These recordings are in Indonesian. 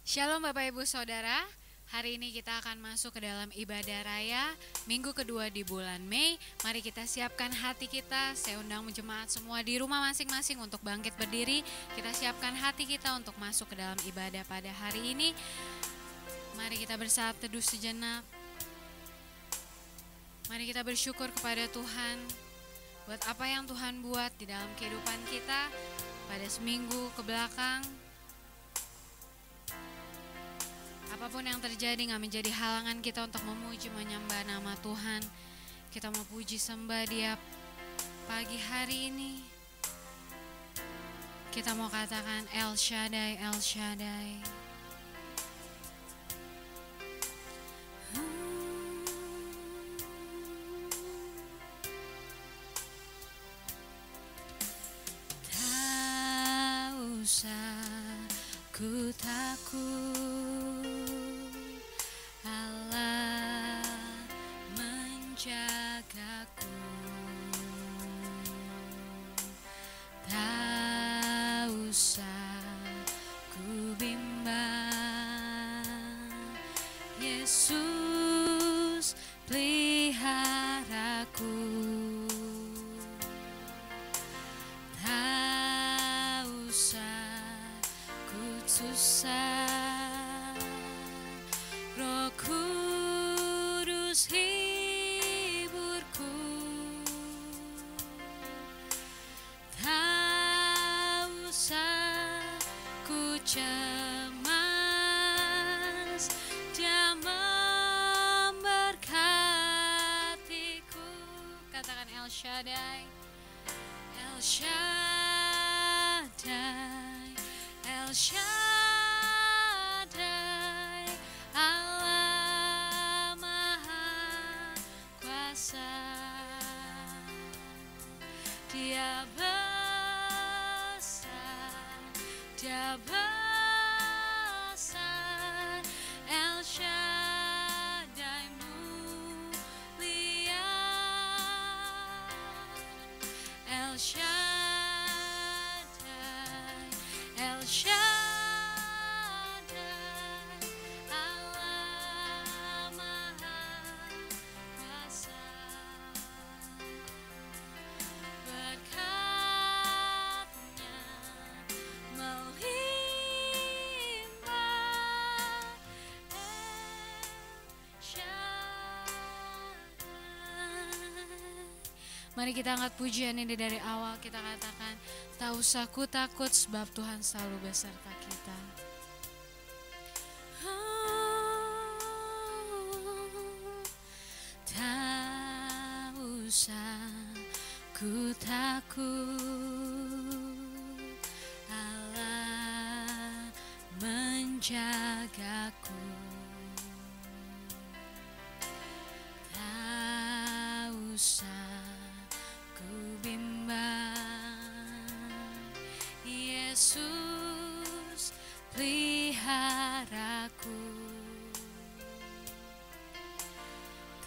Shalom Bapak Ibu Saudara, hari ini kita akan masuk ke dalam ibadah raya minggu kedua di bulan Mei. Mari kita siapkan hati kita, saya undang jemaat semua di rumah masing-masing untuk bangkit berdiri. Kita siapkan hati kita untuk masuk ke dalam ibadah pada hari ini. Mari kita bersaat teduh sejenak. Mari kita bersyukur kepada Tuhan buat apa yang Tuhan buat di dalam kehidupan kita pada seminggu ke belakang. Apapun yang terjadi gak menjadi halangan kita untuk memuji menyembah nama Tuhan. Kita mau puji sembah Dia pagi hari ini. Kita mau katakan El Shaddai, El Shaddai. Tak usah ku takut, Allah menjagaku. Tak usah ku bimbang, Yesus peliharaku. Tak usah ku susah, Roh Kudus hiburku. Tak usah ku cemas, Dia memberkatiku. Katakan El Shaddai, El Shaddai, El Shaddai, Allah Maha Kuasa. Dia besar, Dia besar, El Shaddai mulia, El Shaddai, El Shaddai, Allah Maha Kuasa. Berkat-Nya melimpah, El Shaddai. Mari kita angkat pujian ini dari awal. Kita katakan, tak usah ku takut sebab Tuhan selalu beserta kita. Tak usah ku takut, Allah menjagaku. Tak usah ku bimbang, Yesus peliharaku.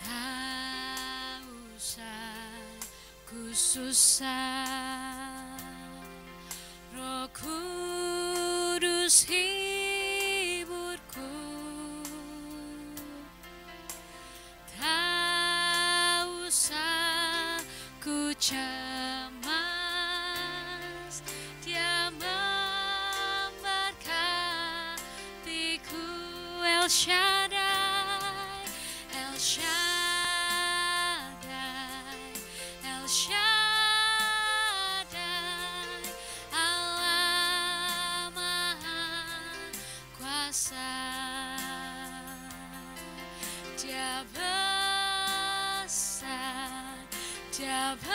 Tak usah ku susah, Roh Kudus hiburku. Tak usah ku cemas, Dia memberkatiku. El Shaddai, El Shaddai, El Shaddai, Allah Maha Kuasa. Dia besar, Dia besar,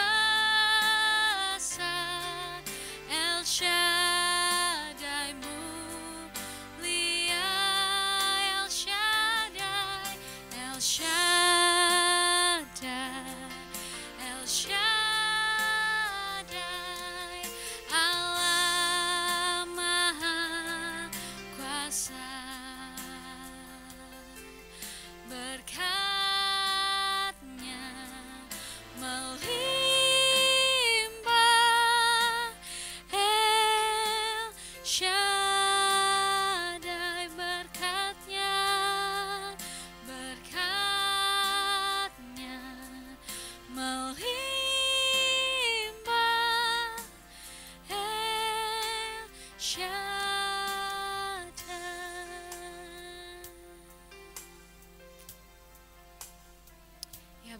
El Shaddai mulia, El Shaddai, El Shaddai, El Shaddai, Allah Maha Kuasa. Berkat-Nya melimpah,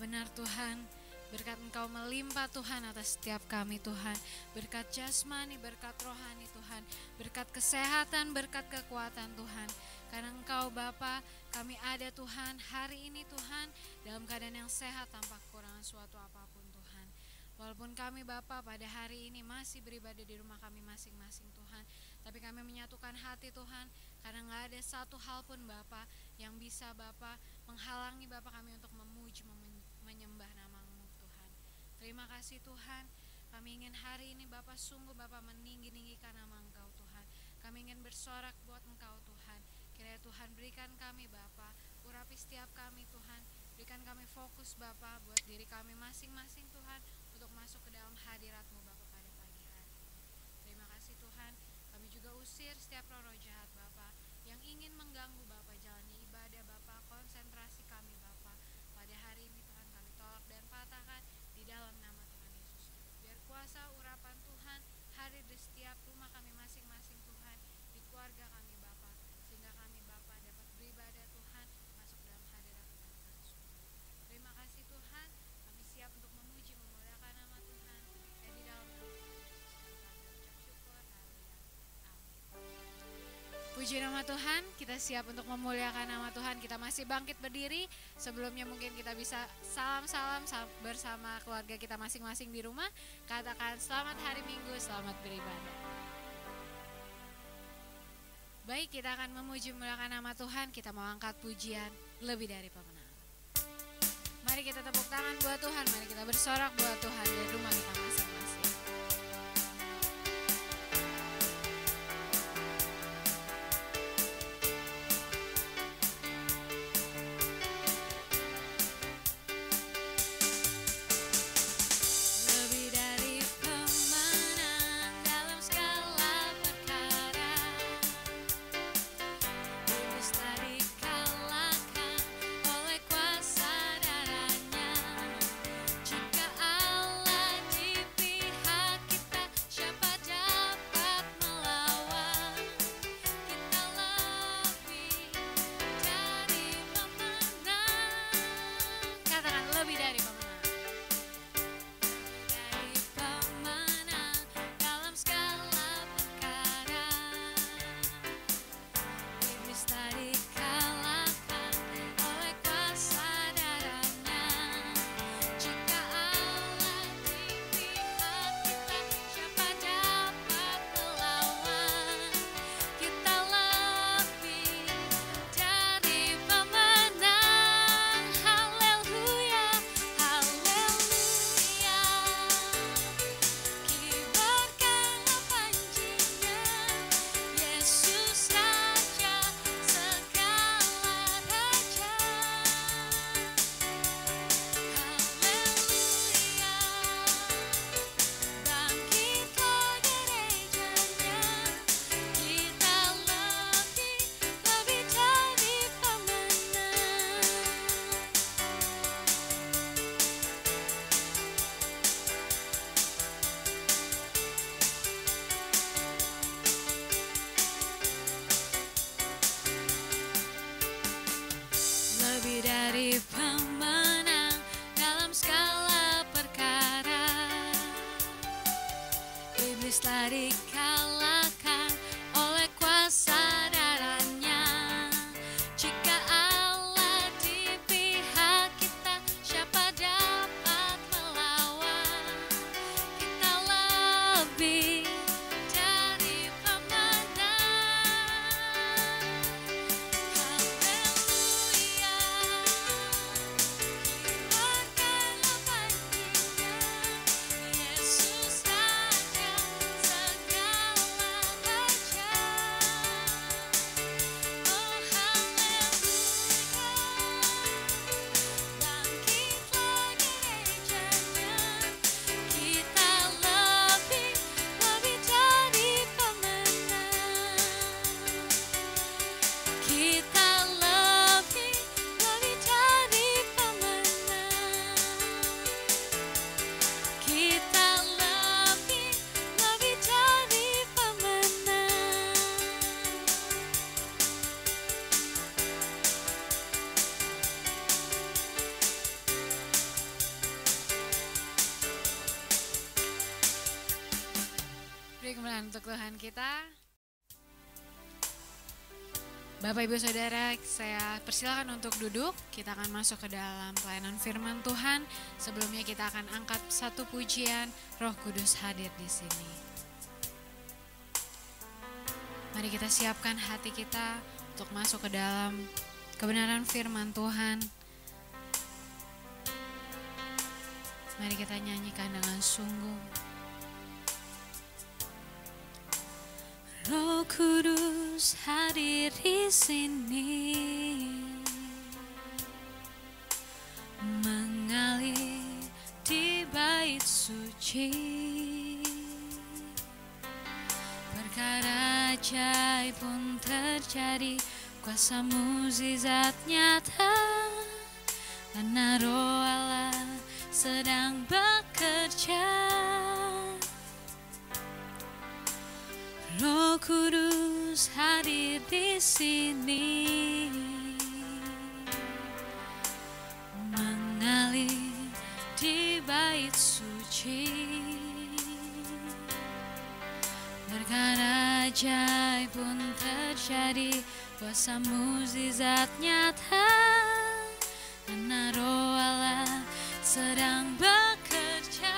benar Tuhan, berkat Engkau melimpah Tuhan atas setiap kami Tuhan. Berkat jasmani, berkat rohani Tuhan, berkat kesehatan, berkat kekuatan Tuhan. Karena Engkau Bapa, kami ada Tuhan hari ini Tuhan dalam keadaan yang sehat tanpa kekurangan suatu apapun Tuhan. Walaupun kami Bapa pada hari ini masih beribadah di rumah kami masing-masing Tuhan, tapi kami menyatukan hati Tuhan, karena gak ada satu hal pun Bapa yang bisa Bapa menghalangi Bapa kami untuk memuji, menyembah nama-Mu Tuhan. Terima kasih Tuhan, kami ingin hari ini Bapa sungguh Bapa meninggi-ninggikan nama Engkau Tuhan. Kami ingin bersorak buat Engkau Tuhan. Kiranya Tuhan berikan kami Bapa, urapi setiap kami Tuhan. Berikan kami fokus Bapa buat diri kami masing-masing Tuhan, untuk masuk ke dalam hadirat-Mu Bapa pada pagi hari ini. Terima kasih Tuhan, kami juga usir setiap roh-roh jahat Bapa yang ingin mengganggu Bapa jalani ibadah Bapa, konsentrasi kami Bapa pada hari ini Tuhan, kami tolak dan patahkan di dalam nama Tuhan Yesus. Biar kuasa urapan Tuhan hadir di setiap rumah kami masing-masing Tuhan, di keluarga kami Bapa, sehingga kami Bapa dapat beribadah Tuhan, masuk dalam hadirat Tuhan langsung. Terima kasih Tuhan, kami siap untuk memuji memuliakan nama Tuhan, dan di dalam nama Tuhan Yesus kami ucap syukur, haleluya, amin. Puji nama Tuhan, kita siap untuk memuliakan nama Tuhan. Kita masih bangkit berdiri. Sebelumnya mungkin kita bisa salam-salam bersama keluarga kita masing-masing di rumah. Katakan selamat hari Minggu, selamat beribadah. Baik, kita akan memuji memuliakan nama Tuhan. Kita mau angkat pujian lebih dari pemenang. Mari kita tepuk tangan buat Tuhan. Mari kita bersorak buat Tuhan dari rumah kita masing-masing. Pemenang dalam skala perkara, iblis telah dikalahkan oleh kuasa darahnya. Jika Allah di pihak kita, siapa dapat melawan? Kita lebih dari pemenang. Haleluya. Yesus Raja segala Beri kemuliaan untuk Tuhan kita. Bapak Ibu Saudara, saya persilakan untuk duduk. Kita akan masuk ke dalam pelayanan firman Tuhan. Sebelumnya kita akan angkat satu pujian, Roh Kudus hadir di sini. Mari kita siapkan hati kita untuk masuk ke dalam kebenaran firman Tuhan. Mari kita nyanyikan dengan sungguh. Roh Kudus hadir di sini, mengalir di bait suci. Perkara ajaib pun terjadi, kuasa mukjizat nyata, karena Roh Allah sedang bekerja. Roh Kudus hadir di sini, mengalir di bait suci. Perkara ajaib pun terjadi, kuasa mukjizat nyata, karena Roh Allah sedang bekerja.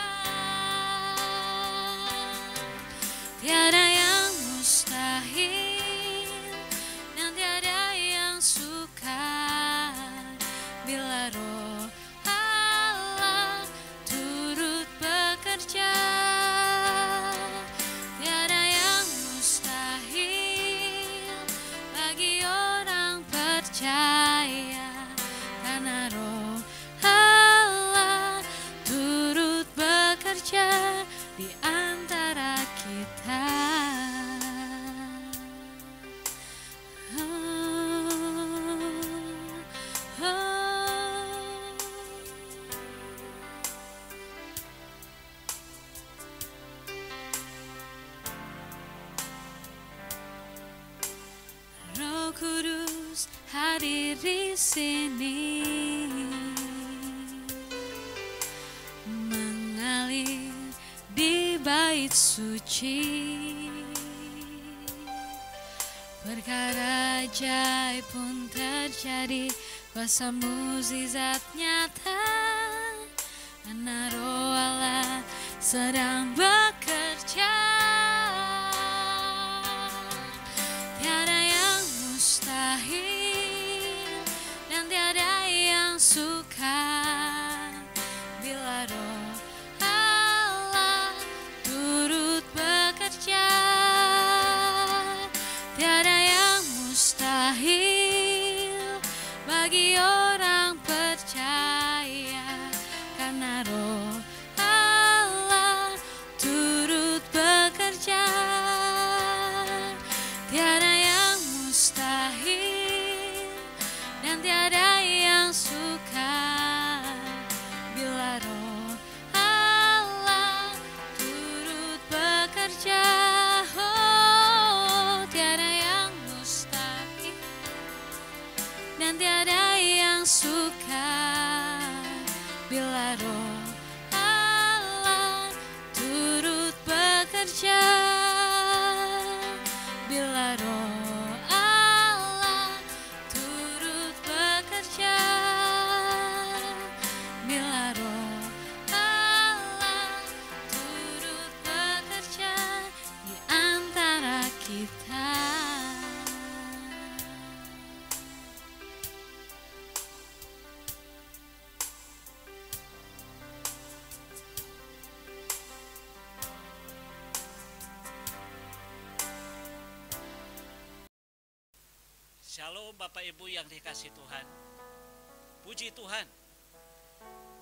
Tiada yang mustahil dan tiada yang sukar bila Roh Allah turut bekerja. Tiada yang mustahil bagi orang percaya, karena Roh Allah turut bekerja di antara kita. Roh Kudus hadir di sini, mengalir di bait suci. Perkara ajaib pun terjadi, kuasa mukjizat nyata, karena Roh Allah sedang bekerja. Tiada yang mustahil dan tiada yang sukar bila Roh Allah turut bekerja. Tiada yang mustahil bagi orang percaya, karena Roh Allah turut bekerja. Tiada yang mustahil dan tiada yang sukar bila Roh Allah turut bekerja. Oh, tiada yang mustahil dan tiada yang sukar bila Roh Allah turut bekerja. Bila Roh Allah turut bekerja, bila Roh Allah turut bekerja di antara kita. Shalom Bapak Ibu yang dikasih Tuhan. Puji Tuhan,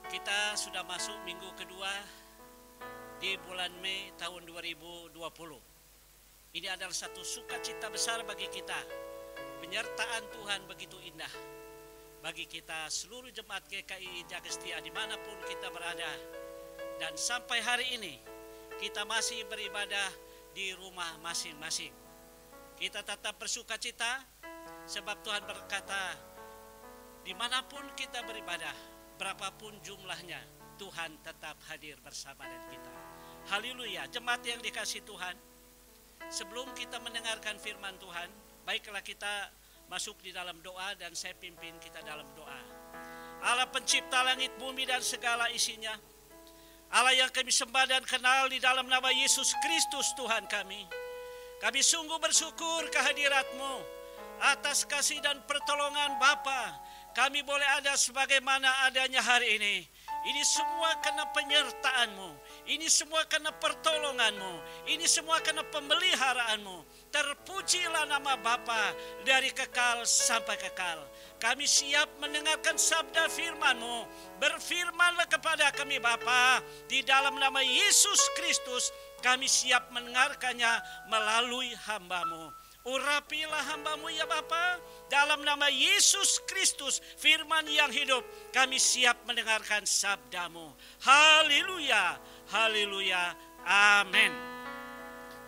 kita sudah masuk minggu kedua di bulan Mei tahun 2020. Ini adalah satu sukacita besar bagi kita. Penyertaan Tuhan begitu indah bagi kita seluruh jemaat GKI Jaga Setia dimanapun kita berada. Dan sampai hari ini kita masih beribadah di rumah masing-masing. Kita tetap bersukacita sebab Tuhan berkata, dimanapun kita beribadah, berapapun jumlahnya, Tuhan tetap hadir bersama dengan kita. Haleluya, jemaat yang dikasih Tuhan. sebelum kita mendengarkan firman Tuhan, baiklah kita masuk di dalam doa dan saya pimpin kita dalam doa. Allah pencipta langit bumi dan segala isinya, Allah yang kami sembah dan kenal di dalam nama Yesus Kristus Tuhan kami. Kami sungguh bersyukur kehadirat-Mu atas kasih dan pertolongan Bapa. Kami boleh ada sebagaimana adanya hari ini. Ini semua karena penyertaan-Mu. Ini semua karena pertolongan-Mu. Ini semua karena pemeliharaan-Mu. Terpujilah nama Bapa dari kekal sampai kekal. Kami siap mendengarkan sabda firman-Mu. Berfirmanlah kepada kami Bapa. Di dalam nama Yesus Kristus kami siap mendengarkannya melalui hamba-Mu. Urapilah hamba-Mu ya Bapa, dalam nama Yesus Kristus, firman yang hidup, kami siap mendengarkan sabda-Mu. Haleluya, haleluya, amin.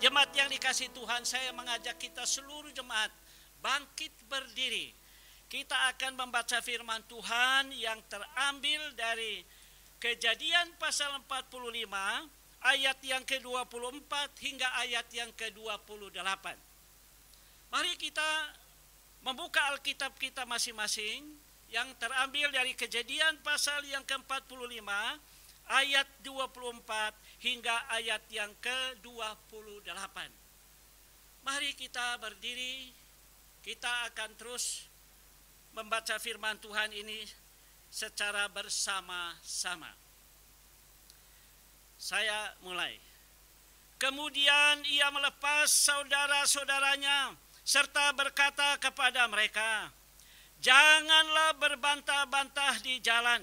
Jemaat yang dikasihi Tuhan, saya mengajak kita seluruh jemaat bangkit berdiri. Kita akan membaca firman Tuhan yang terambil dari Kejadian pasal 45, ayat yang ke-24 hingga ayat yang ke-28. Mari kita membuka Alkitab kita masing-masing yang terambil dari Kejadian pasal yang ke-45 ayat 24 hingga ayat yang ke-28. Mari kita berdiri, kita akan terus membaca firman Tuhan ini secara bersama-sama. Saya mulai. Kemudian ia melepas saudara-saudaranya serta berkata kepada mereka, janganlah berbantah-bantah di jalan.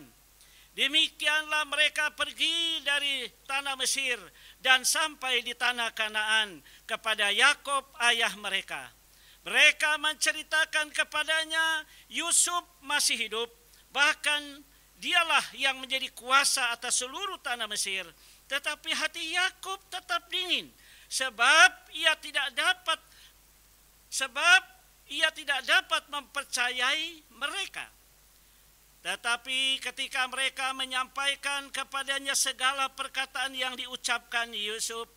Demikianlah mereka pergi dari tanah Mesir dan sampai di tanah Kanaan kepada Yakub ayah mereka. Mereka menceritakan kepadanya Yusuf masih hidup, bahkan dialah yang menjadi kuasa atas seluruh tanah Mesir. Tetapi hati Yakub tetap dingin, sebab ia tidak dapat mempercayai mereka. Tetapi ketika mereka menyampaikan kepadanya segala perkataan yang diucapkan Yusuf,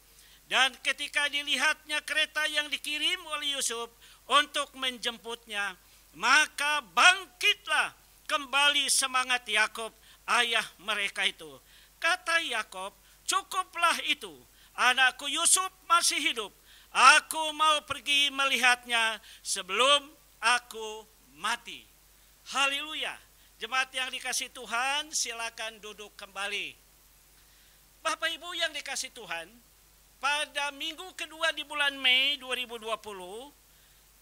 dan ketika dilihatnya kereta yang dikirim oleh Yusuf untuk menjemputnya, maka bangkitlah kembali semangat Yakub ayah mereka itu. Kata Yakub, cukuplah itu, anakku Yusuf masih hidup. Aku mau pergi melihatnya sebelum aku mati. Haleluya. Jemaat yang dikasihi Tuhan, silakan duduk kembali. Bapak Ibu yang dikasihi Tuhan, pada minggu kedua di bulan Mei 2020,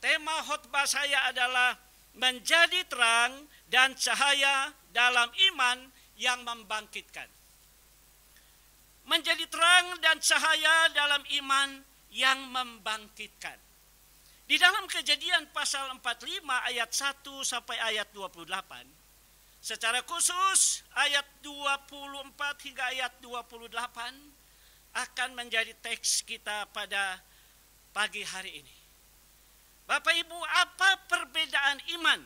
tema khotbah saya adalah menjadi terang dan cahaya dalam iman yang membangkitkan. Menjadi terang dan cahaya dalam iman yang membangkitkan. Di dalam Kejadian pasal 45 ayat 1 sampai ayat 28, secara khusus ayat 24 hingga ayat 28 akan menjadi teks kita pada pagi hari ini. Bapak Ibu, apa perbedaan iman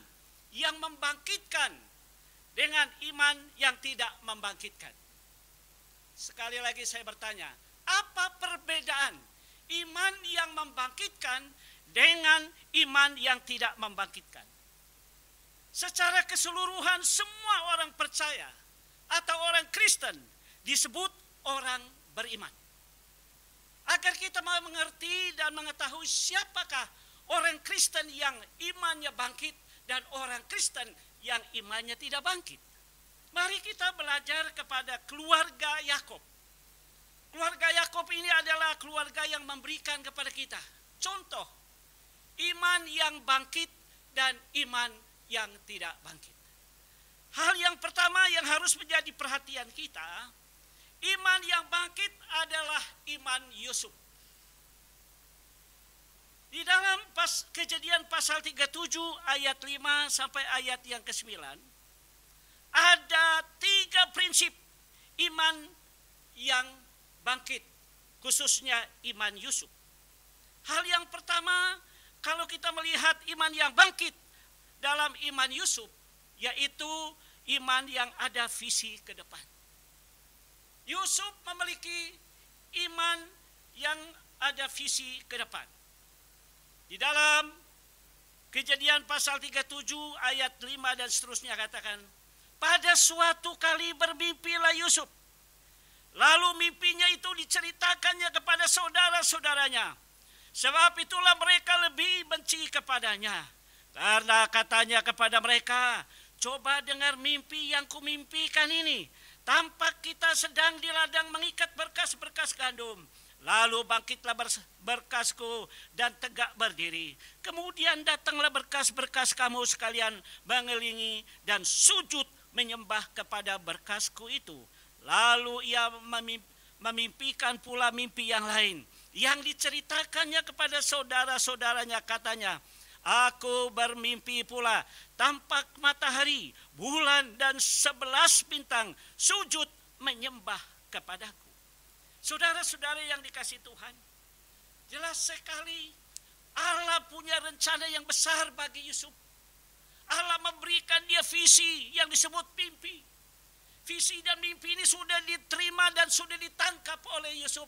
yang membangkitkan dengan iman yang tidak membangkitkan? Sekali lagi saya bertanya, apa perbedaan iman yang membangkitkan dengan iman yang tidak membangkitkan? Secara keseluruhan semua orang percaya atau orang Kristen disebut orang beriman. Agar kita mau mengerti dan mengetahui siapakah orang Kristen yang imannya bangkit dan orang Kristen yang imannya tidak bangkit. Mari kita belajar kepada keluarga Yakub. Keluarga Yakub ini adalah keluarga yang memberikan kepada kita contoh iman yang bangkit dan iman yang tidak bangkit. Hal yang pertama yang harus menjadi perhatian kita, iman yang bangkit adalah iman Yusuf. Di dalam Kejadian pasal 37 ayat 5 sampai ayat yang ke-9, ada 3 prinsip iman yang bangkit, khususnya iman Yusuf. Hal yang pertama, kalau kita melihat iman yang bangkit dalam iman Yusuf, yaitu iman yang ada visi ke depan. Yusuf memiliki iman yang ada visi ke depan. Di dalam Kejadian pasal 37 ayat 5 dan seterusnya katakan, pada suatu kali bermimpilah Yusuf. Lalu mimpinya itu diceritakannya kepada saudara-saudaranya. Sebab itulah mereka lebih benci kepadanya. Karena katanya kepada mereka, coba dengar mimpi yang kumimpikan ini. Tampak kita sedang di ladang mengikat berkas-berkas gandum. Lalu bangkitlah berkasku dan tegak berdiri. Kemudian datanglah berkas-berkas kamu sekalian mengelilingi dan sujud menyembah kepada berkasku itu. Lalu ia memimpikan pula mimpi yang lain yang diceritakannya kepada saudara-saudaranya. Katanya, aku bermimpi pula tampak matahari, bulan dan 11 bintang sujud menyembah kepadaku. Saudara-saudara yang dikasihi Tuhan, jelas sekali Allah punya rencana yang besar bagi Yusuf. Allah memberikan dia visi yang disebut mimpi. Visi dan mimpi ini sudah diterima dan sudah ditangkap oleh Yusuf.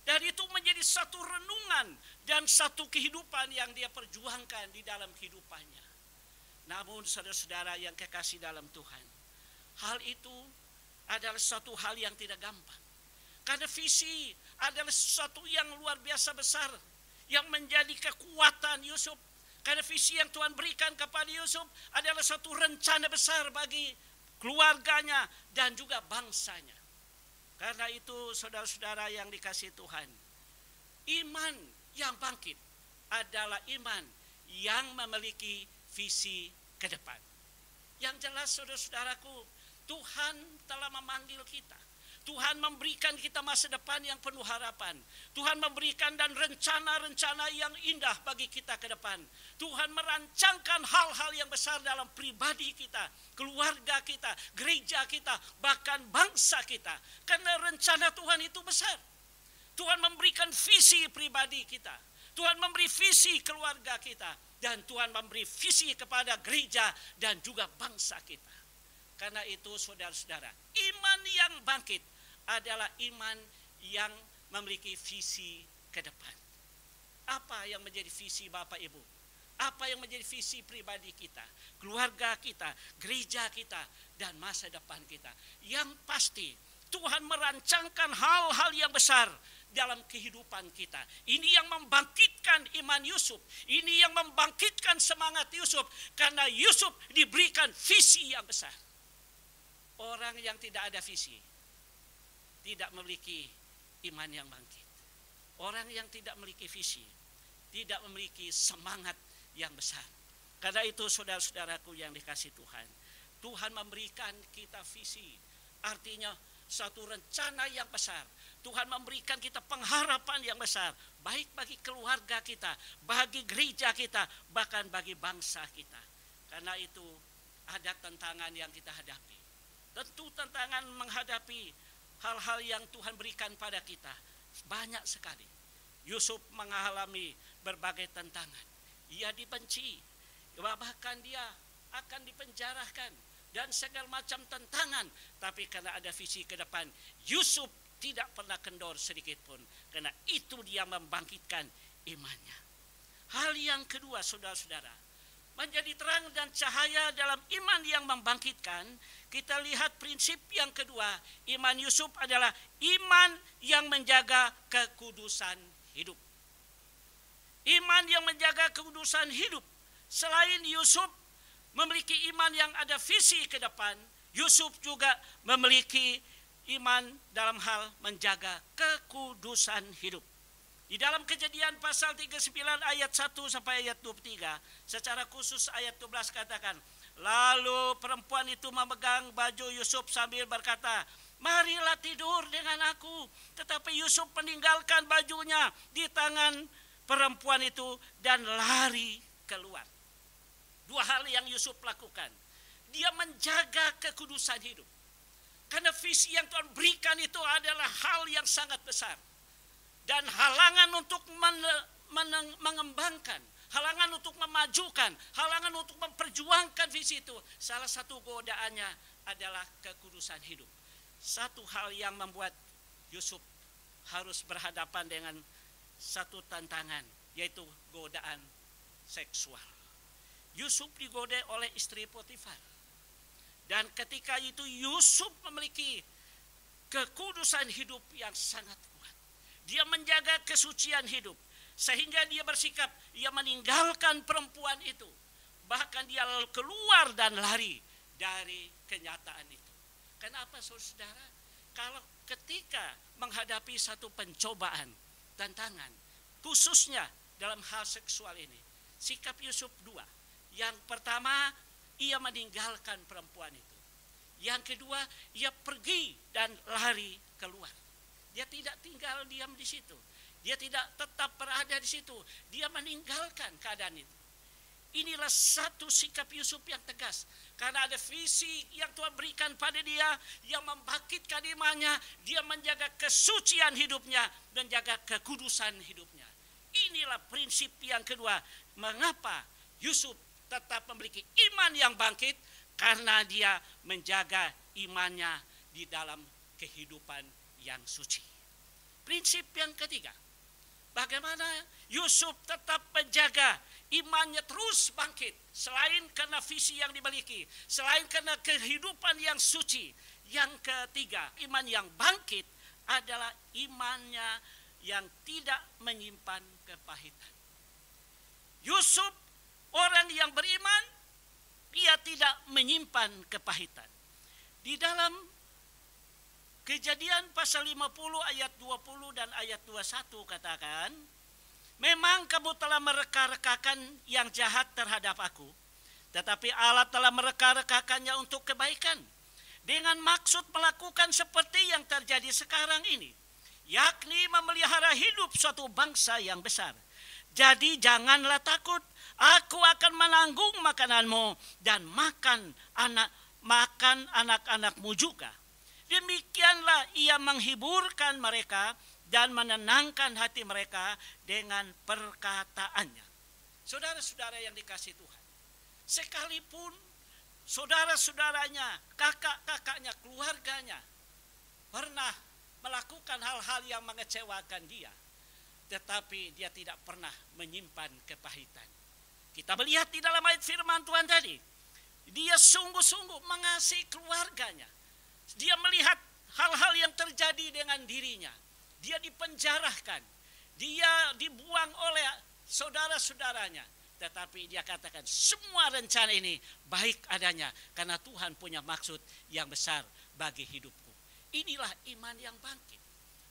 Dan itu menjadi satu renungan dan satu kehidupan yang dia perjuangkan di dalam kehidupannya. Namun saudara-saudara yang kekasih dalam Tuhan, hal itu adalah satu hal yang tidak gampang. Karena visi adalah sesuatu yang luar biasa besar yang menjadi kekuatan Yusuf. Karena visi yang Tuhan berikan kepada Yusuf adalah satu rencana besar bagi keluarganya dan juga bangsanya. Karena itu saudara-saudara yang dikasihi Tuhan, iman yang bangkit adalah iman yang memiliki visi ke depan. Yang jelas saudara-saudaraku, Tuhan telah memanggil kita. Tuhan memberikan kita masa depan yang penuh harapan. Tuhan memberikan dan rencana-rencana yang indah bagi kita ke depan. Tuhan merancangkan hal-hal yang besar dalam pribadi kita, keluarga kita, gereja kita, bahkan bangsa kita. Karena rencana Tuhan itu besar. Tuhan memberikan visi pribadi kita. Tuhan memberi visi keluarga kita. Dan Tuhan memberi visi kepada gereja dan juga bangsa kita. Karena itu saudara-saudara, iman yang bangkit adalah iman yang memiliki visi ke depan. Apa yang menjadi visi Bapak Ibu? Apa yang menjadi visi pribadi kita, keluarga kita, gereja kita, dan masa depan kita? Yang pasti Tuhan merancangkan hal-hal yang besar dalam kehidupan kita. Ini yang membangkitkan iman Yusuf. Ini yang membangkitkan semangat Yusuf. Karena Yusuf diberikan visi yang besar. Orang yang tidak ada visi tidak memiliki iman yang bangkit. Orang yang tidak memiliki visi tidak memiliki semangat yang besar. Karena itu saudara-saudaraku yang dikasihi Tuhan, Tuhan memberikan kita visi, artinya satu rencana yang besar. Tuhan memberikan kita pengharapan yang besar, baik bagi keluarga kita, bagi gereja kita, bahkan bagi bangsa kita. Karena itu ada tantangan yang kita hadapi. Tentu tantangan menghadapi hal-hal yang Tuhan berikan pada kita banyak sekali. Yusuf mengalami berbagai tantangan. Ia dibenci, bahkan dia akan dipenjarakan dan segala macam tantangan. Tapi karena ada visi ke depan, Yusuf tidak pernah kendor sedikit pun. Karena itu dia membangkitkan imannya. Hal yang kedua saudara-saudara, menjadi terang dan cahaya dalam iman yang membangkitkan, kita lihat prinsip yang kedua, iman Yusuf adalah iman yang menjaga kekudusan hidup. Iman yang menjaga kekudusan hidup. Selain Yusuf memiliki iman yang ada visi ke depan, Yusuf juga memiliki iman dalam hal menjaga kekudusan hidup. Di dalam Kejadian pasal 39 ayat 1 sampai ayat 23, secara khusus ayat 12 katakan, lalu perempuan itu memegang baju Yusuf sambil berkata, marilah tidur dengan aku. Tetapi Yusuf meninggalkan bajunya di tangan perempuan itu dan lari keluar. Dua hal yang Yusuf lakukan. Dia menjaga kekudusan hidup. Karena visi yang Tuhan berikan itu adalah hal yang sangat besar. Dan halangan untuk mengembangkan, halangan untuk memajukan, halangan untuk memperjuangkan visi itu, salah satu godaannya adalah kekudusan hidup. Satu hal yang membuat Yusuf harus berhadapan dengan satu tantangan, yaitu godaan seksual. Yusuf digoda oleh istri Potifar. Dan ketika itu Yusuf memiliki kekudusan hidup yang sangat kuat. Dia menjaga kesucian hidup. Sehingga dia bersikap, ia meninggalkan perempuan itu. Bahkan dia keluar dan lari dari kenyataan itu. Kenapa saudara? Kalau ketika menghadapi satu pencobaan, tantangan, khususnya dalam hal seksual ini, sikap Yusuf dua. Yang pertama, ia meninggalkan perempuan itu. Yang kedua, ia pergi dan lari keluar. Dia tidak tinggal diam di situ. Dia tidak tetap berada di situ. Dia meninggalkan keadaan itu. Inilah satu sikap Yusuf yang tegas. Karena ada visi yang Tuhan berikan pada dia, yang membangkitkan imannya. Dia menjaga kesucian hidupnya dan jaga kekudusan hidupnya. Inilah prinsip yang kedua. Mengapa Yusuf tetap memiliki iman yang bangkit? Karena dia menjaga imannya di dalam kehidupan yang suci. Prinsip yang ketiga, bagaimana Yusuf tetap menjaga imannya terus bangkit. Selain karena visi yang dimiliki, selain karena kehidupan yang suci. Yang ketiga, iman yang bangkit adalah imannya yang tidak menyimpan kepahitan. Yusuf orang yang beriman, dia tidak menyimpan kepahitan. Di dalam Kejadian pasal 50 ayat 20 dan ayat 21 katakan, memang kamu telah mereka-rekakan yang jahat terhadap aku, tetapi Allah telah mereka-rekakannya untuk kebaikan, dengan maksud melakukan seperti yang terjadi sekarang ini, yakni memelihara hidup suatu bangsa yang besar. Jadi janganlah takut, aku akan menanggung makananmu dan makan anak-anakmu juga. Demikianlah ia menghiburkan mereka dan menenangkan hati mereka dengan perkataannya. Saudara-saudara yang dikasihi Tuhan, sekalipun saudara-saudaranya, kakak-kakaknya, keluarganya pernah melakukan hal-hal yang mengecewakan dia, tetapi dia tidak pernah menyimpan kepahitan. Kita melihat di dalam ayat firman Tuhan tadi, dia sungguh-sungguh mengasihi keluarganya. Dia melihat hal-hal yang terjadi dengan dirinya. Dia dipenjarakan. Dia dibuang oleh saudara-saudaranya. Tetapi dia katakan semua rencana ini baik adanya. Karena Tuhan punya maksud yang besar bagi hidupku. Inilah iman yang bangkit.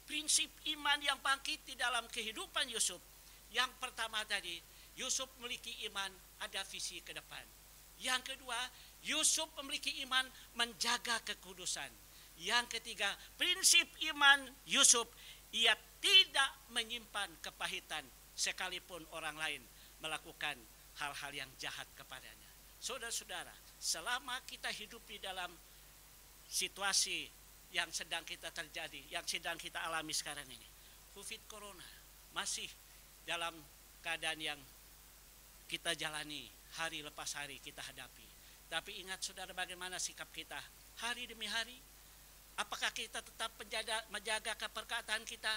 Prinsip iman yang bangkit di dalam kehidupan Yusuf. Yang pertama tadi, Yusuf memiliki iman, ada visi ke depan. Yang kedua, Yusuf memiliki iman menjaga kekudusan. Yang ketiga, prinsip iman Yusuf, ia tidak menyimpan kepahitan sekalipun orang lain melakukan hal-hal yang jahat kepadanya. Saudara-saudara, selama kita hidup di dalam situasi yang sedang kita terjadi, yang sedang kita alami sekarang ini, COVID Corona masih dalam keadaan yang kita jalani, hari lepas hari kita hadapi. Tapi ingat saudara, bagaimana sikap kita hari demi hari? Apakah kita tetap menjaga perkataan kita?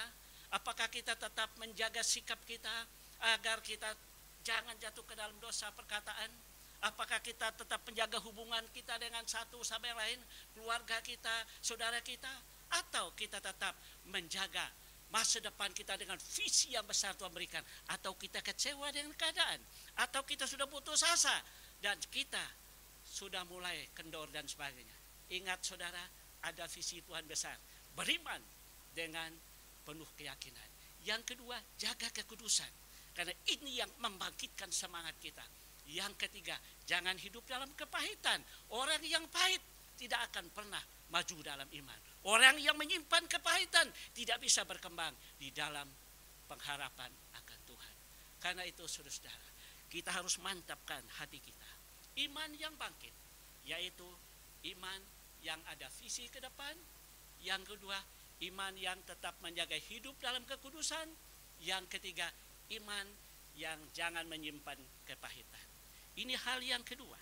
Apakah kita tetap menjaga sikap kita agar kita jangan jatuh ke dalam dosa perkataan? Apakah kita tetap menjaga hubungan kita dengan satu sama yang lain, keluarga kita, saudara kita? Atau kita tetap menjaga masa depan kita dengan visi yang besar Tuhan berikan? Atau kita kecewa dengan keadaan? Atau kita sudah putus asa dan kita sudah mulai kendor dan sebagainya? Ingat saudara, ada visi Tuhan besar. Beriman dengan penuh keyakinan. Yang kedua, jaga kekudusan. Karena ini yang membangkitkan semangat kita. Yang ketiga, jangan hidup dalam kepahitan. Orang yang pahit tidak akan pernah maju dalam iman. Orang yang menyimpan kepahitan tidak bisa berkembang di dalam pengharapan akan Tuhan. Karena itu saudara-saudara, kita harus mantapkan hati kita. Iman yang bangkit, yaitu iman yang ada visi ke depan. Yang kedua, iman yang tetap menjaga hidup dalam kekudusan. Yang ketiga, iman yang jangan menyimpan kepahitan. Ini hal yang kedua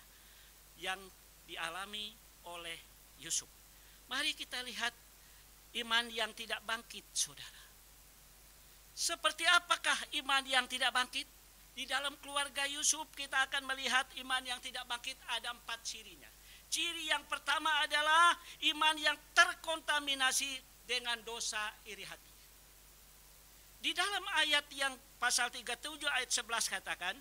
yang dialami oleh Yusuf. Mari kita lihat iman yang tidak bangkit, saudara. Seperti apakah iman yang tidak bangkit? Di dalam keluarga Yusuf kita akan melihat iman yang tidak bangkit ada 4 cirinya. Ciri yang pertama adalah iman yang terkontaminasi dengan dosa iri hati. Di dalam ayat yang pasal 37 ayat 11 katakan,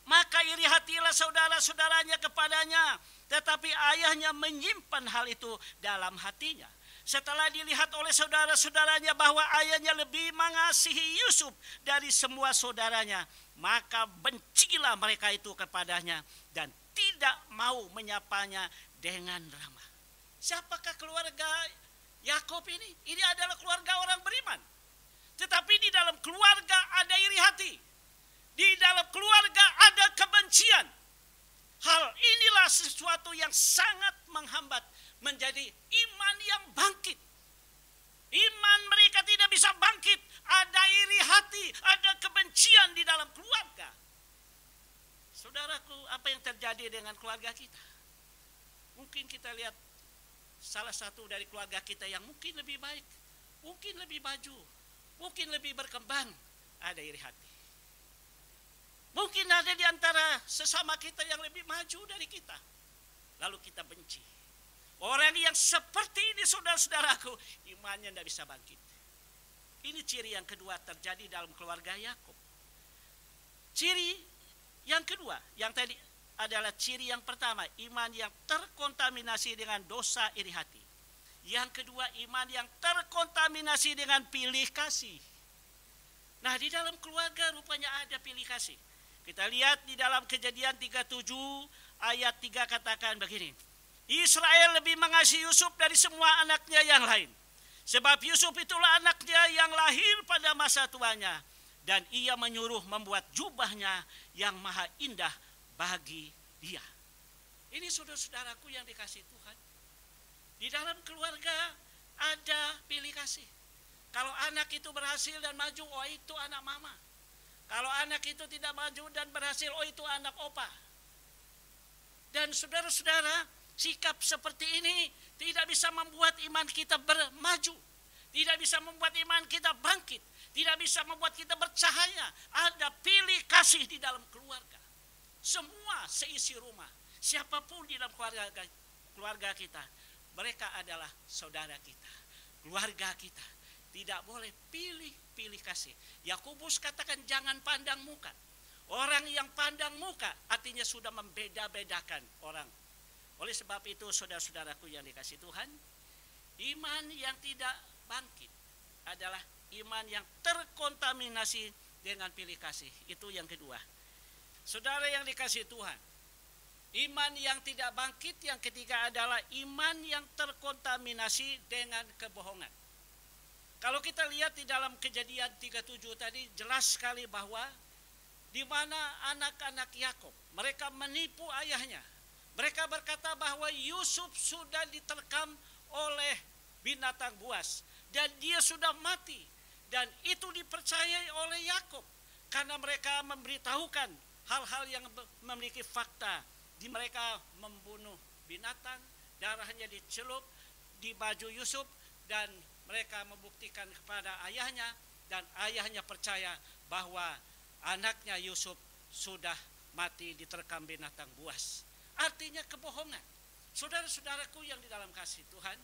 maka iri hatilah saudara-saudaranya kepadanya, tetapi ayahnya menyimpan hal itu dalam hatinya. Setelah dilihat oleh saudara-saudaranya bahwa ayahnya lebih mengasihi Yusuf dari semua saudaranya, maka bencilah mereka itu kepadanya dan tidak mau menyapanya dengan ramah. Siapakah keluarga Yakub ini? Ini adalah keluarga orang beriman. Tetapi di dalam keluarga ada iri hati. Di dalam keluarga ada kebencian. Hal inilah sesuatu yang sangat menghambat menjadi iman yang bangkit. Iman mereka tidak bisa bangkit. Ada iri hati, ada kebencian di dalam keluarga. Saudaraku, apa yang terjadi dengan keluarga kita? Mungkin kita lihat salah satu dari keluarga kita yang mungkin lebih baik, mungkin lebih maju, mungkin lebih berkembang, ada iri hati. Mungkin ada di antara sesama kita yang lebih maju dari kita, lalu kita benci. Orang yang seperti ini, saudara-saudaraku, imannya tidak bisa bangkit. Ini ciri yang kedua terjadi dalam keluarga Yakub. Ciri yang kedua, yang tadi adalah ciri yang pertama, iman yang terkontaminasi dengan dosa iri hati. Yang kedua, iman yang terkontaminasi dengan pilih kasih. Nah, di dalam keluarga rupanya ada pilih kasih. Kita lihat di dalam Kejadian 37 ayat 3 katakan begini. Israel lebih mengasihi Yusuf dari semua anaknya yang lain. Sebab Yusuf itulah anaknya yang lahir pada masa tuanya. Dan ia menyuruh membuat jubahnya yang maha indah bagi dia. Ini saudara-saudaraku yang dikasihi Tuhan. Di dalam keluarga ada pilih kasih. Kalau anak itu berhasil dan maju, oh itu anak mama. Kalau anak itu tidak maju dan berhasil, oh itu anak opa. Dan saudara-saudara, sikap seperti ini tidak bisa membuat iman kita bermaju. Tidak bisa membuat iman kita bangkit. Tidak bisa membuat kita bercahaya. Ada pilih kasih di dalam keluarga. Semua seisi rumah. Siapapun di dalam keluarga kita. Mereka adalah saudara kita. Keluarga kita. Tidak boleh pilih kasih. Yakobus katakan jangan pandang muka. Orang yang pandang muka artinya sudah membeda-bedakan orang. Oleh sebab itu saudara-saudaraku yang dikasihi Tuhan, iman yang tidak bangkit adalah iman yang terkontaminasi dengan pilih kasih. Itu yang kedua. Saudara yang dikasihi Tuhan, iman yang tidak bangkit yang ketiga adalah iman yang terkontaminasi dengan kebohongan. Kalau kita lihat di dalam Kejadian 37 tadi jelas sekali bahwa di mana anak-anak Yakub mereka menipu ayahnya. Mereka berkata bahwa Yusuf sudah diterkam oleh binatang buas dan dia sudah mati, dan itu dipercayai oleh Yakub karena mereka memberitahukan hal-hal yang memiliki fakta. Di mereka membunuh binatang, darahnya dicelup di baju Yusuf, dan mereka membuktikan kepada ayahnya, dan ayahnya percaya bahwa anaknya Yusuf sudah mati diterkam binatang buas. Artinya kebohongan. Saudara-saudaraku yang di dalam kasih Tuhan,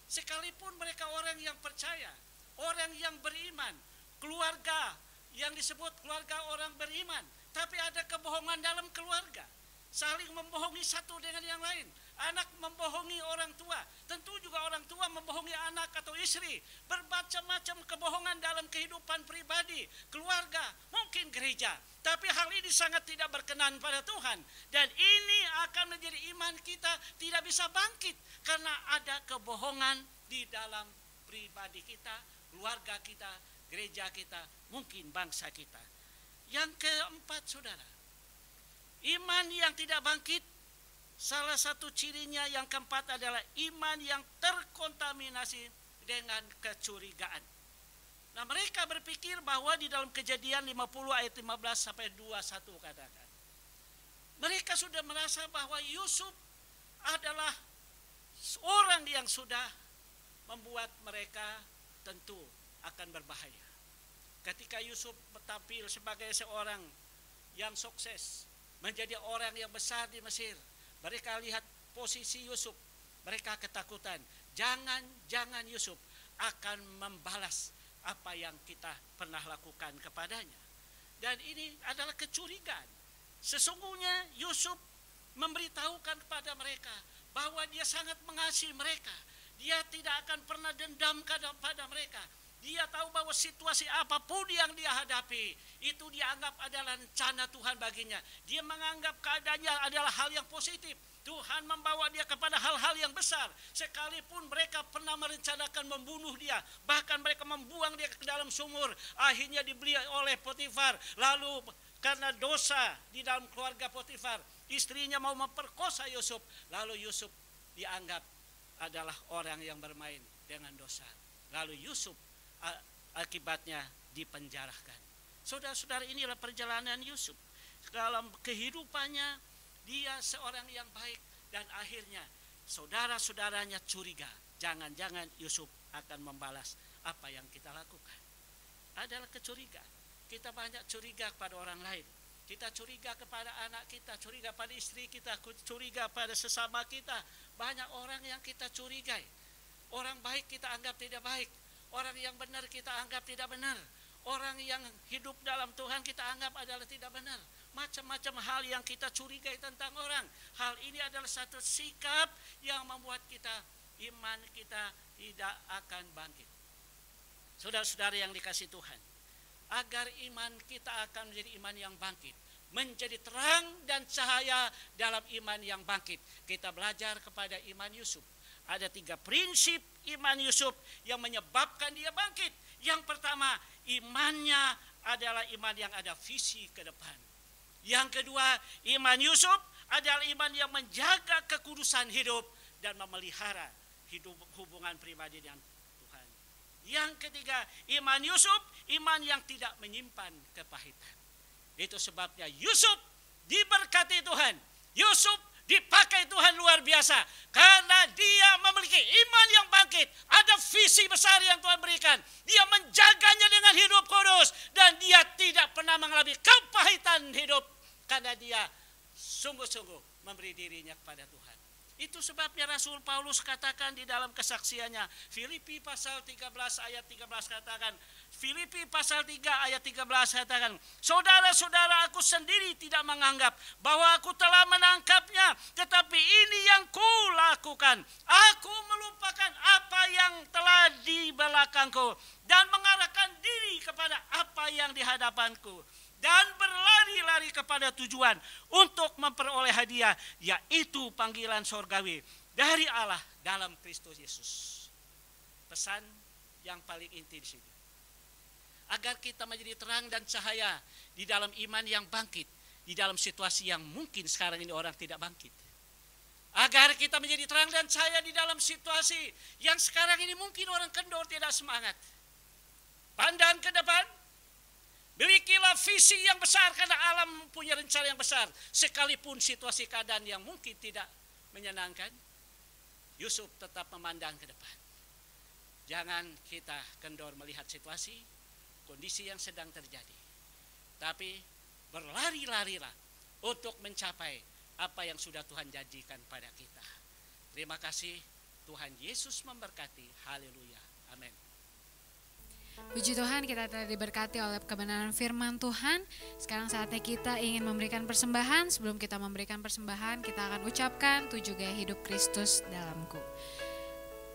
sekalipun mereka orang yang percaya, orang yang beriman, keluarga yang disebut keluarga orang beriman, tapi ada kebohongan dalam keluarga. Saling membohongi satu dengan yang lain. Anak membohongi orang tua, tentu juga orang tua membohongi anak atau istri. Bermacam-macam kebohongan dalam kehidupan pribadi, keluarga, mungkin gereja. Tapi hal ini sangat tidak berkenan pada Tuhan. Dan ini akan menjadi iman kita tidak bisa bangkit karena ada kebohongan di dalam pribadi kita, keluarga kita, gereja kita, mungkin bangsa kita. Yang keempat, saudara, iman yang tidak bangkit, salah satu cirinya yang keempat adalah iman yang terkontaminasi dengan kecurigaan. Nah, mereka berpikir bahwa di dalam Kejadian 50 ayat 15 sampai 21 katakan, mereka sudah merasa bahwa Yusuf adalah orang yang sudah membuat mereka tentu akan berbahaya. Ketika Yusuf tampil sebagai seorang yang sukses, menjadi orang yang besar di Mesir, mereka lihat posisi Yusuf, mereka ketakutan. Jangan Yusuf akan membalas apa yang kita pernah lakukan kepadanya. Dan ini adalah kecurigaan. Sesungguhnya Yusuf memberitahukan kepada mereka bahwa dia sangat mengasihi mereka. Dia tidak akan pernah dendam kepada mereka. Dia tahu bahwa situasi apapun yang dia hadapi, itu dia anggap adalah rencana Tuhan baginya. Dia menganggap keadaannya adalah hal yang positif. Tuhan membawa dia kepada hal-hal yang besar. Sekalipun mereka pernah merencanakan membunuh dia, bahkan mereka membuang dia ke dalam sumur, akhirnya dibeli oleh Potifar. Lalu karena dosa di dalam keluarga Potifar, istrinya mau memperkosa Yusuf. Lalu Yusuf dianggap adalah orang yang bermain dengan dosa. Lalu Yusuf akibatnya dipenjarakan. Saudara-saudara, inilah perjalanan Yusuf. Dalam kehidupannya dia seorang yang baik, dan akhirnya saudara-saudaranya curiga. Jangan-jangan Yusuf akan membalas apa yang kita lakukan. Adalah kecurigaan. Kita banyak curiga kepada orang lain. Kita curiga kepada anak kita, curiga pada istri kita, curiga pada sesama kita. Banyak orang yang kita curigai. Orang baik kita anggap tidak baik. Orang yang benar kita anggap tidak benar. Orang yang hidup dalam Tuhan kita anggap adalah tidak benar. Macam-macam hal yang kita curigai tentang orang. Hal ini adalah satu sikap yang membuat iman kita tidak akan bangkit. Saudara-saudara yang dikasihi Tuhan, agar iman kita akan menjadi iman yang bangkit, menjadi terang dan cahaya dalam iman yang bangkit, kita belajar kepada iman Yusuf. Ada 3 prinsip iman Yusuf yang menyebabkan dia bangkit. Yang pertama, imannya adalah iman yang ada visi ke depan. Yang kedua, iman Yusuf adalah iman yang menjaga kekudusan hidup dan memelihara hubungan pribadi dengan Tuhan. Yang ketiga, iman Yusuf, iman yang tidak menyimpan kepahitan. Itu sebabnya Yusuf diberkati Tuhan. Yusuf dipakai Tuhan luar biasa karena dia memiliki iman yang bangkit. Ada visi besar yang Tuhan berikan. Dia menjaganya dengan hidup kudus dan dia tidak pernah mengalami kepahitan hidup karena dia sungguh-sungguh memberi dirinya kepada Tuhan. Itu sebabnya Rasul Paulus katakan di dalam kesaksiannya, Filipi pasal 13 ayat 13 katakan, Filipi pasal 3 ayat 13 katakan, saudara-saudara, aku sendiri tidak menganggap bahwa aku telah menangkapnya, tetapi ini yang kulakukan. Aku melupakan apa yang telah di belakangku dan mengarahkan diri kepada apa yang di hadapanku, dan berlari-lari kepada tujuan untuk memperoleh hadiah, yaitu panggilan sorgawi dari Allah dalam Kristus Yesus. Pesan yang paling inti di sini, agar kita menjadi terang dan cahaya di dalam iman yang bangkit, di dalam situasi yang mungkin sekarang ini orang tidak bangkit. Agar kita menjadi terang dan cahaya di dalam situasi yang sekarang ini mungkin orang kendor, tidak semangat. Pandang ke depan, milikilah visi yang besar karena alam mempunyai rencana yang besar. Sekalipun situasi keadaan yang mungkin tidak menyenangkan, Yusuf tetap memandang ke depan. Jangan kita kendor melihat situasi, kondisi yang sedang terjadi. Tapi berlari-larilah untuk mencapai apa yang sudah Tuhan janjikan pada kita. Terima kasih, Tuhan Yesus memberkati. Haleluya. Amin. Puji Tuhan, kita telah diberkati oleh kebenaran firman Tuhan. Sekarang saatnya kita ingin memberikan persembahan. Sebelum kita memberikan persembahan, kita akan ucapkan 7 gaya hidup Kristus dalamku.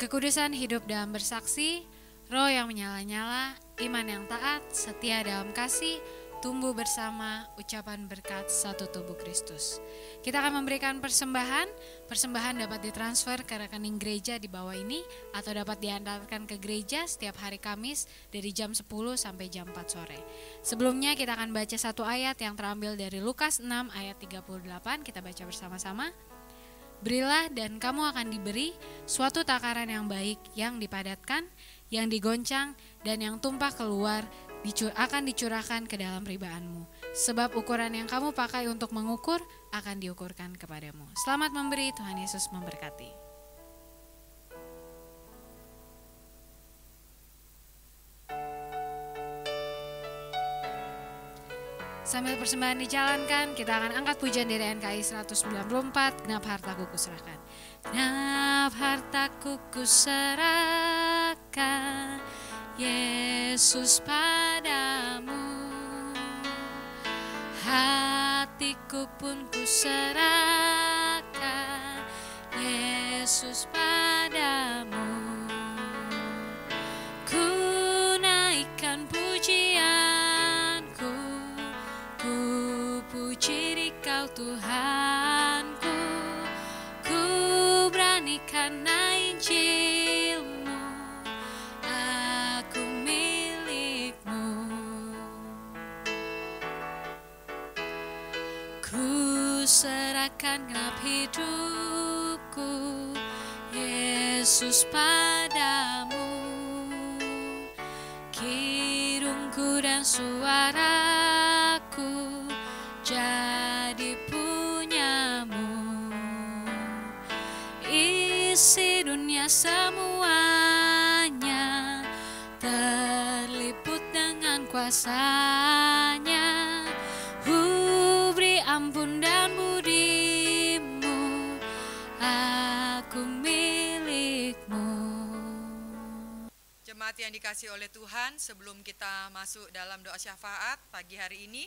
Kekudusan hidup dalam bersaksi, roh yang menyala-nyala, iman yang taat, setia dalam kasih, tumbuh bersama, ucapan berkat satu tubuh Kristus. Kita akan memberikan persembahan. Persembahan dapat ditransfer ke rekening gereja di bawah ini atau dapat diantarkan ke gereja setiap hari Kamis dari jam 10 sampai jam 4 sore. Sebelumnya kita akan baca satu ayat yang terambil dari Lukas 6 ayat 38. Kita baca bersama-sama. Berilah dan kamu akan diberi suatu takaran yang baik, yang dipadatkan, yang digoncang, dan yang tumpah keluar akan dicurahkan ke dalam ribaanmu. Sebab ukuran yang kamu pakai untuk mengukur akan diukurkan kepadamu. Selamat memberi, Tuhan Yesus memberkati. Sambil persembahan dijalankan, kita akan angkat pujian dari NKI 194, Genap Hartaku Kuserahkan. Genap hartaku kuserahkan, Yesus padamu. Hatiku pun kuserahkan, Yesus padamu. Ku naikkan pujianku, ku puji Dikau Tuhanku. Ku beranikan Injil-Mu, aku milik-Mu. Ku serahkan genap hidupku, Yesus padamu. Kirungku dan suaraku jadi punyamu. Isi dunia semuanya terliput dengan kuasa-Nya. Beri ampun dan budi-Mu, aku milik-Mu. Jemaat yang dikasihi oleh Tuhan, sebelum kita masuk dalam doa syafaat pagi hari ini,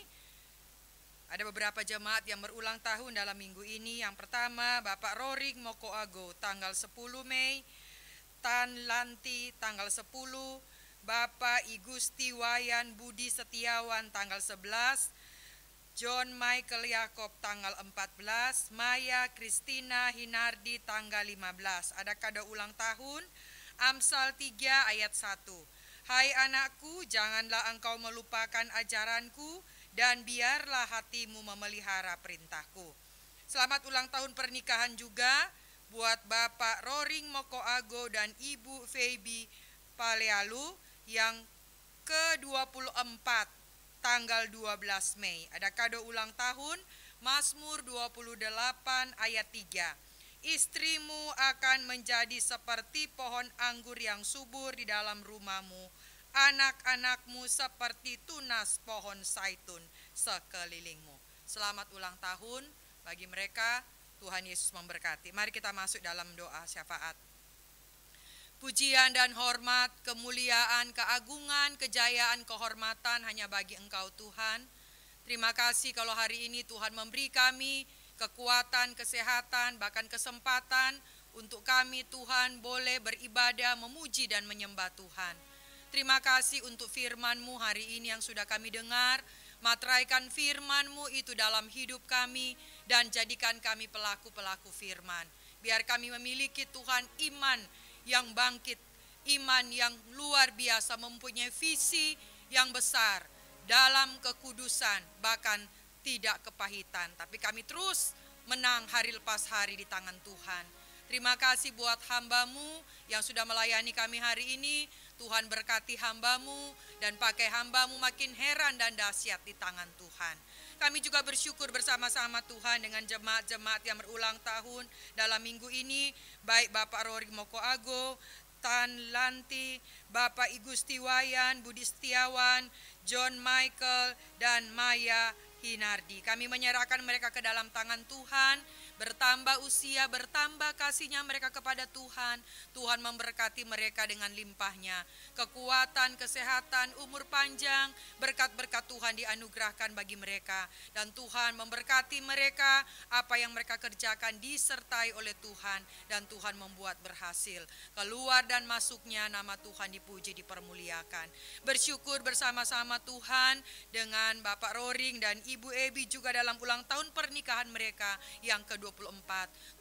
ada beberapa jemaat yang berulang tahun dalam minggu ini. Yang pertama, Bapak Rorik Mokoago tanggal 10 Mei, Tan Lanti tanggal 10, Bapak Igusti Wayan Budi Setiawan tanggal 11, John Michael Yakob tanggal 14, Maya Kristina Hinardi tanggal 15. Ada kado ulang tahun, Amsal 3 ayat 1. Hai anakku, janganlah engkau melupakan ajaranku, dan biarlah hatimu memelihara perintahku. Selamat ulang tahun pernikahan juga buat Bapak Roring Mokoago dan Ibu Feby Palealu yang ke-24 tanggal 12 Mei. Ada kado ulang tahun, Mazmur 28 ayat 3. Istrimu akan menjadi seperti pohon anggur yang subur di dalam rumahmu, anak-anakmu seperti tunas pohon zaitun sekelilingmu. Selamat ulang tahun bagi mereka, Tuhan Yesus memberkati. Mari kita masuk dalam doa syafaat. Pujian dan hormat, kemuliaan, keagungan, kejayaan, kehormatan hanya bagi Engkau Tuhan. Terima kasih kalau hari ini Tuhan memberi kami kekuatan, kesehatan, bahkan kesempatan untuk kami Tuhan boleh beribadah, memuji dan menyembah Tuhan. Terima kasih untuk firman-Mu hari ini yang sudah kami dengar. Materaikan firman-Mu itu dalam hidup kami dan jadikan kami pelaku-pelaku firman. Biar kami memiliki Tuhan iman yang bangkit, iman yang luar biasa, mempunyai visi yang besar dalam kekudusan, bahkan tidak kepahitan. Tapi kami terus menang hari lepas hari di tangan Tuhan. Terima kasih buat hamba-Mu yang sudah melayani kami hari ini. Tuhan berkati hamba-Mu dan pakai hamba-Mu makin heran dan dahsyat di tangan Tuhan. Kami juga bersyukur bersama-sama Tuhan dengan jemaat-jemaat yang berulang tahun dalam minggu ini. Baik Bapak Rory Mokoago, Tan Lanti, Bapak Igusti Wayan, Budi Setiawan, John Michael, dan Maya Hinardi. Kami menyerahkan mereka ke dalam tangan Tuhan. Bertambah usia, bertambah kasihnya mereka kepada Tuhan. Tuhan memberkati mereka dengan limpahnya. Kekuatan, kesehatan, umur panjang, berkat-berkat Tuhan dianugerahkan bagi mereka. Dan Tuhan memberkati mereka, apa yang mereka kerjakan disertai oleh Tuhan. Dan Tuhan membuat berhasil. Keluar dan masuknya nama Tuhan dipuji, dipermuliakan. Bersyukur bersama-sama Tuhan dengan Bapak Roring dan Ibu Ebi juga dalam ulang tahun pernikahan mereka yang ke-24.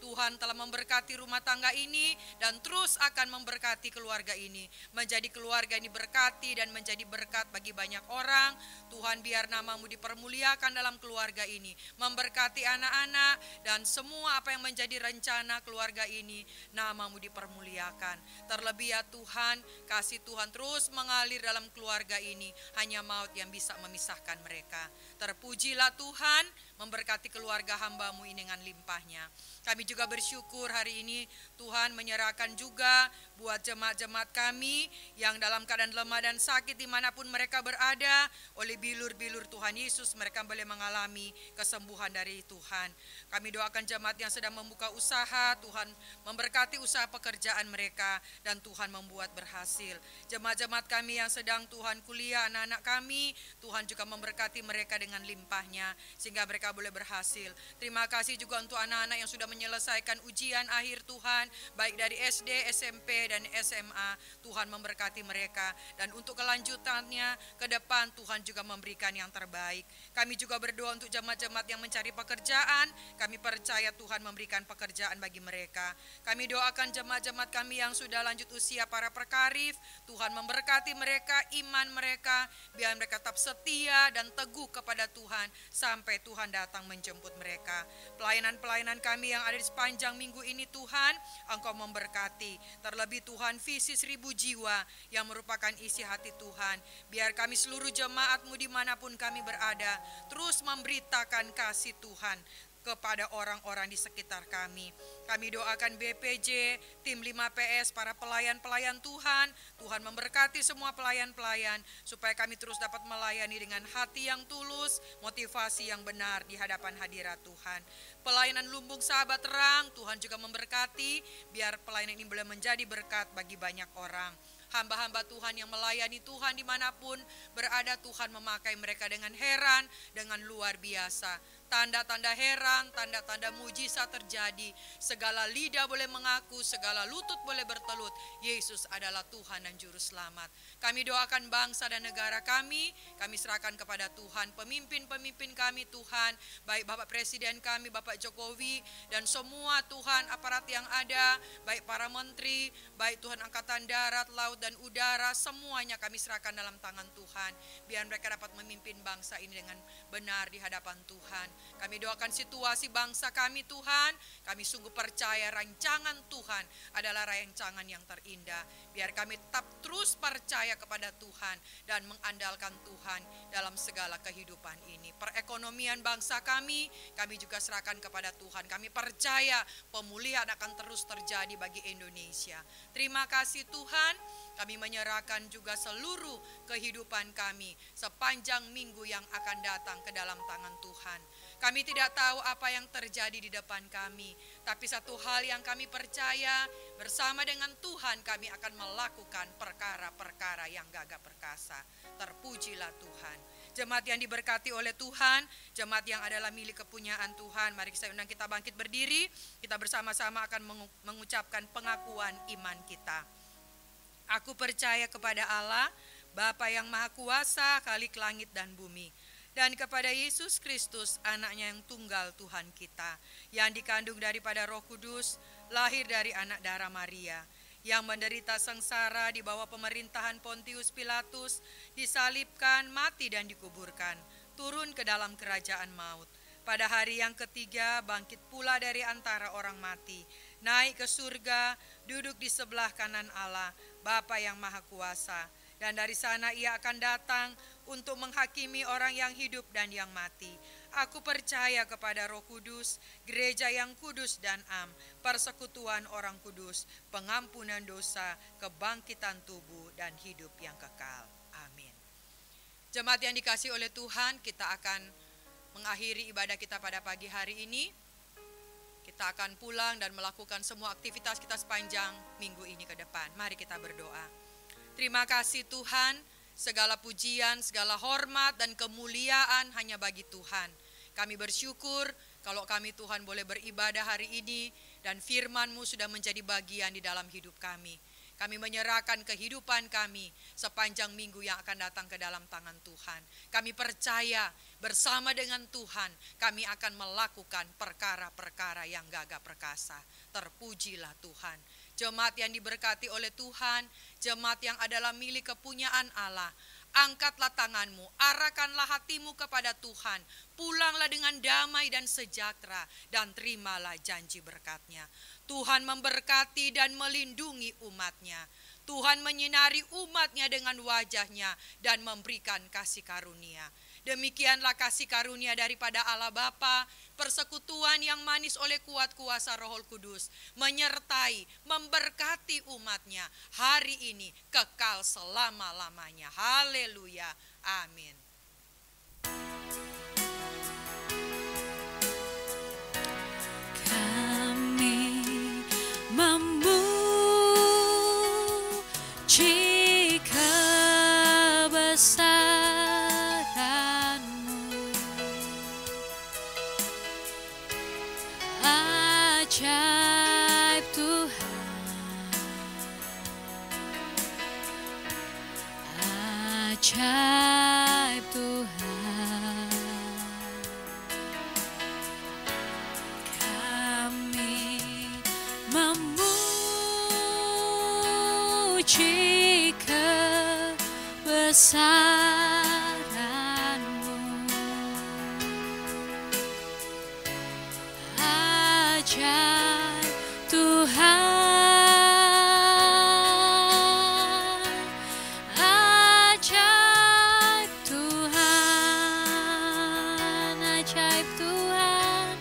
Tuhan telah memberkati rumah tangga ini dan terus akan memberkati keluarga ini. Menjadi keluarga ini berkati dan menjadi berkat bagi banyak orang. Tuhan biar nama-Mu dipermuliakan dalam keluarga ini. Memberkati anak-anak dan semua apa yang menjadi rencana keluarga ini. Nama-Mu dipermuliakan. Terlebih ya Tuhan, kasih Tuhan terus mengalir dalam keluarga ini. Hanya maut yang bisa memisahkan mereka. Terpujilah Tuhan, memberkati keluarga hamba-Mu ini dengan limpah limpahnya. Kami juga bersyukur hari ini Tuhan menyerahkan juga buat jemaat-jemaat kami yang dalam keadaan lemah dan sakit dimanapun mereka berada. Oleh bilur-bilur Tuhan Yesus mereka boleh mengalami kesembuhan dari Tuhan. Kami doakan jemaat yang sedang membuka usaha, Tuhan memberkati usaha pekerjaan mereka dan Tuhan membuat berhasil. Jemaat-jemaat kami yang sedang Tuhan kuliah, anak-anak kami, Tuhan juga memberkati mereka dengan limpahnya sehingga mereka boleh berhasil. Terima kasih juga untuk anak-anak yang sudah menyelesaikan ujian akhir Tuhan, baik dari SD, SMP, dan SMA. Tuhan memberkati mereka dan untuk kelanjutannya ke depan Tuhan juga memberikan yang terbaik. Kami juga berdoa untuk jemaat-jemaat yang mencari pekerjaan. Kami percaya Tuhan memberikan pekerjaan bagi mereka. Kami doakan jemaat-jemaat kami yang sudah lanjut usia, para perkarif, Tuhan memberkati mereka, iman mereka, biar mereka tetap setia dan teguh kepada Tuhan sampai Tuhan datang menjemput mereka. Pelayanan-pelayanan kami yang ada di sepanjang minggu ini Tuhan, Engkau memberkati. Terlebih Tuhan visi 1000 jiwa yang merupakan isi hati Tuhan. Biar kami seluruh jemaat-Mu dimanapun kami berada, terus memberitakan kasih Tuhan kepada orang-orang di sekitar kami. Kami doakan BPJ, tim 5PS, para pelayan-pelayan Tuhan. Tuhan memberkati semua pelayan-pelayan supaya kami terus dapat melayani dengan hati yang tulus, motivasi yang benar di hadapan hadirat Tuhan. Pelayanan Lumbung Sahabat Terang, Tuhan juga memberkati biar pelayanan ini boleh menjadi berkat bagi banyak orang. Hamba-hamba Tuhan yang melayani Tuhan dimanapun berada, Tuhan memakai mereka dengan heran, dengan luar biasa. Tanda-tanda heran, tanda-tanda mujizat terjadi. Segala lidah boleh mengaku, segala lutut boleh bertelut. Yesus adalah Tuhan dan Juru Selamat. Kami doakan bangsa dan negara kami serahkan kepada Tuhan. Pemimpin-pemimpin kami Tuhan, baik Bapak Presiden kami, Bapak Jokowi, dan semua Tuhan aparat yang ada, baik para menteri, baik Tuhan Angkatan Darat, Laut, dan Udara, semuanya kami serahkan dalam tangan Tuhan. Biar mereka dapat memimpin bangsa ini dengan benar di hadapan Tuhan. Kami doakan situasi bangsa kami Tuhan. Kami sungguh percaya rancangan Tuhan adalah rancangan yang terindah. Biar kami tetap terus percaya kepada Tuhan dan mengandalkan Tuhan dalam segala kehidupan ini. Perekonomian bangsa kami juga serahkan kepada Tuhan. Kami percaya pemulihan akan terus terjadi bagi Indonesia. Terima kasih Tuhan. Kami menyerahkan juga seluruh kehidupan kami sepanjang minggu yang akan datang ke dalam tangan Tuhan. Kami tidak tahu apa yang terjadi di depan kami, tapi satu hal yang kami percaya, bersama dengan Tuhan kami akan melakukan perkara-perkara yang gagah perkasa. Terpujilah Tuhan. Jemaat yang diberkati oleh Tuhan, jemaat yang adalah milik kepunyaan Tuhan, mari saya undang kita bangkit berdiri, kita bersama-sama akan mengucapkan pengakuan iman kita. Aku percaya kepada Allah, Bapa yang Maha Kuasa, Khalik langit dan bumi, dan kepada Yesus Kristus, anaknya yang tunggal Tuhan kita, yang dikandung daripada Roh Kudus, lahir dari anak darah Maria, yang menderita sengsara di bawah pemerintahan Pontius Pilatus, disalibkan, mati dan dikuburkan, turun ke dalam kerajaan maut. Pada hari yang ketiga bangkit pula dari antara orang mati, naik ke surga, duduk di sebelah kanan Allah, Bapa yang Maha Kuasa. Dan dari sana ia akan datang untuk menghakimi orang yang hidup dan yang mati. Aku percaya kepada Roh Kudus, gereja yang kudus dan am, persekutuan orang kudus, pengampunan dosa, kebangkitan tubuh dan hidup yang kekal. Amin. Jemaat yang dikasihi oleh Tuhan, kita akan mengakhiri ibadah kita pada pagi hari ini. Kita akan pulang dan melakukan semua aktivitas kita sepanjang minggu ini ke depan. Mari kita berdoa. Terima kasih Tuhan, segala pujian, segala hormat dan kemuliaan hanya bagi Tuhan. Kami bersyukur kalau kami Tuhan boleh beribadah hari ini dan firman-Mu sudah menjadi bagian di dalam hidup kami. Kami menyerahkan kehidupan kami sepanjang minggu yang akan datang ke dalam tangan Tuhan. Kami percaya bersama dengan Tuhan kami akan melakukan perkara-perkara yang gagah perkasa. Terpujilah Tuhan. Jemaat yang diberkati oleh Tuhan, jemaat yang adalah milik kepunyaan Allah, angkatlah tanganmu, arahkanlah hatimu kepada Tuhan, pulanglah dengan damai dan sejahtera, dan terimalah janji berkat-Nya. Tuhan memberkati dan melindungi umat-Nya. Tuhan menyinari umat-Nya dengan wajah-Nya dan memberikan kasih karunia. Demikianlah kasih karunia daripada Allah Bapa, persekutuan yang manis oleh kuat kuasa Roh Kudus, menyertai, memberkati umatnya hari ini, kekal selama-lamanya. Haleluya, amin. Kami memuji kebesaran-Mu, ajaib Tuhan, ajaib Tuhan. Kami memuji kebesaran-Mu, ajaib Tuhan, ajaib Tuhan, ajaib Tuhan,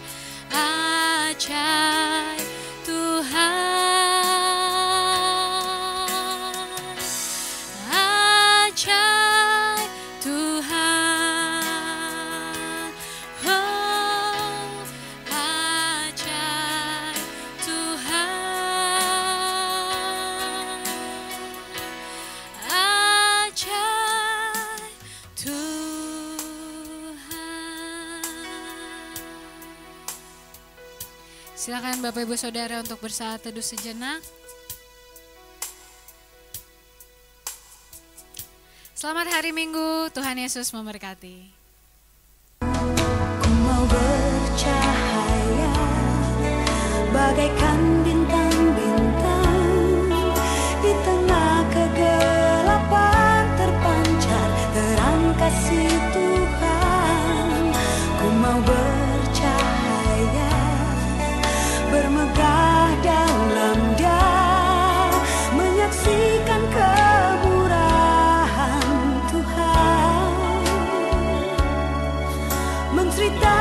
ajaib Tuhan, ajaib Tuhan, oh, ajaib Tuhan, ajaib Tuhan. Silakan Bapak Ibu Saudara untuk bersaat teduh sejenak. Selamat hari Minggu, Tuhan Yesus memberkati. Ku mau bercahaya bagaikan bintang-bintang, di tengah kegelapan terpancar terang kasih Tuhan. Ku mau bercahaya bermegah dalam Dia, menyaksikan kemurahan Tuhan, menceritakan